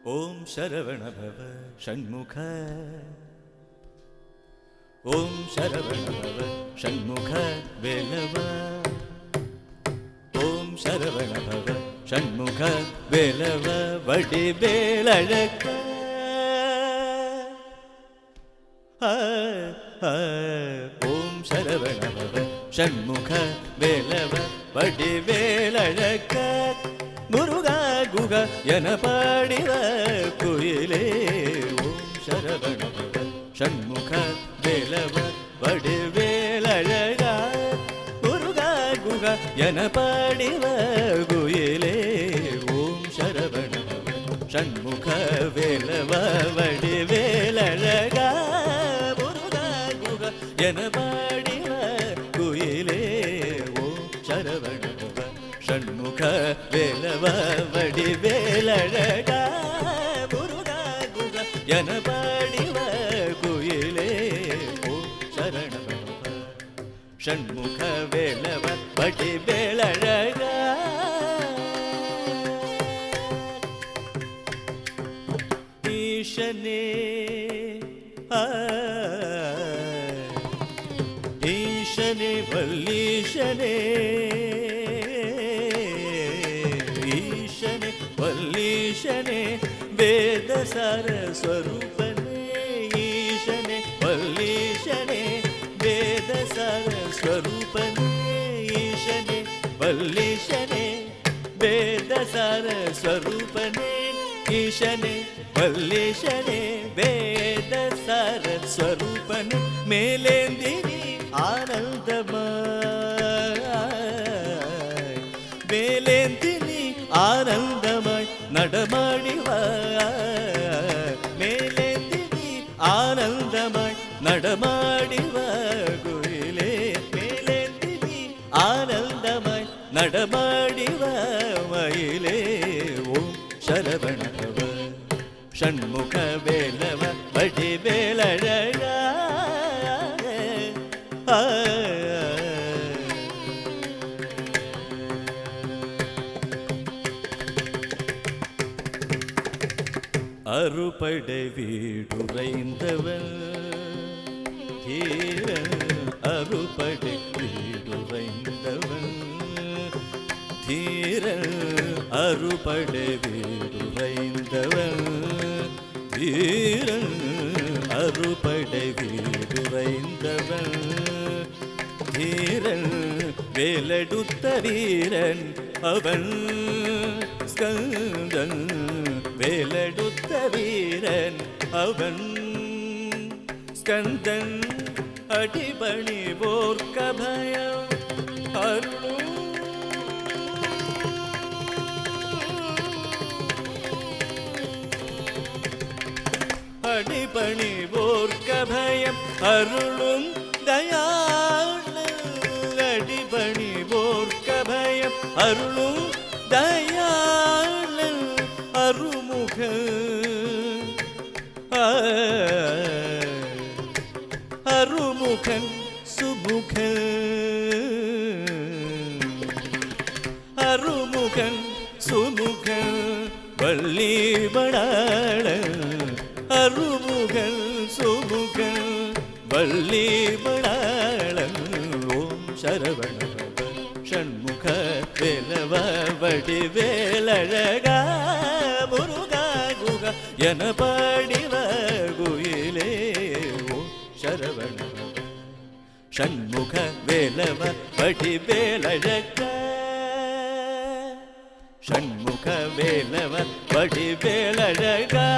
ஓம் சரவணபவ ஷண்முக ஓம் சரவணபவ ஷண்முக வேலவ ஓம் சரவணபவ ஷண்முக வேலவ வடிவேலழக ஓம் சரவணபவ ஷண்முக வேலவ வடிவேலழக முருகா குக என பாடிவ குயிலே ஓம் சரவணபவ ஷண்முக வேலவ வடிவேலழகா முருகா குக என பாடிவ குயிலே ஓம் சரவணபவ ஷண்முக வேலவ வடிவேலழகா முருகா குக என பாடிவ குயிலே ஓம் சரவணபவ ஷண்முக வேலவ வடிவேலழகா முருகா குக என பாடிவ குயிலே ஓம் சரணபவ ஷண்முக வேலவ வடிவேலழகா ஈசனே ஈசனே வல்லீசனே ஈசனே வல்லீசனே வேதசார ஸ்வரூபனே ஈசனே வல்லீசனே வேதசார ஸ்வரூபனே ஈசனே வல்லீசனே வேதசார ஸ்வரூபனே ஈசனே வல்லீசனே வேதசார ஸ்வரூபனே மேலேந்திரி ஆனந்தமாய் மேலேந்திரி ஆனந்தமாய் நடமாடிவா மேலேந்திரி ஆனந்தமாய் நடமாடிவா குயிலே மேலேந்திரி ஆனந்தமாய் நடமாடிவா மயிலே ஓம் சரவணபவ ஷண்முக வேலவ வடிவேலழகா அறுபடை வீடுரைந்தவன் தீர அறுபடை வீடுரைந்தவன் தீர அறுபடை வீடுரைந்தவன் தீர அறுபடை வீடுரைந்தவன் தீரன் வேலெடுத்த வீரன் அவன் ஸ்கந்தன் வேலெடுத்த வீரன் அவன் ஸ்கந்தன் அடிபணிவோர் கபயம் அருளும் அடிபணிவோர் கபயம் அருளும் தயாள அடிபணிவோர் கபயம் அருளும் தயாள அருமுக அருமுகன் சுமுக அருமுகன் சுமுக வள்ளி மணாள அருமுகன் சுமுகன் வள்ளி மணாள ஓம் சரவணபவ ஷண்முக வேலவ வடிவேலழகா முருகா குக என பாடிவ குயிலே ஓம் சரவணபவ ஷண்முக வேலவ வடிவேலழகா ஷண்முக வேலவ வடிவேலழகா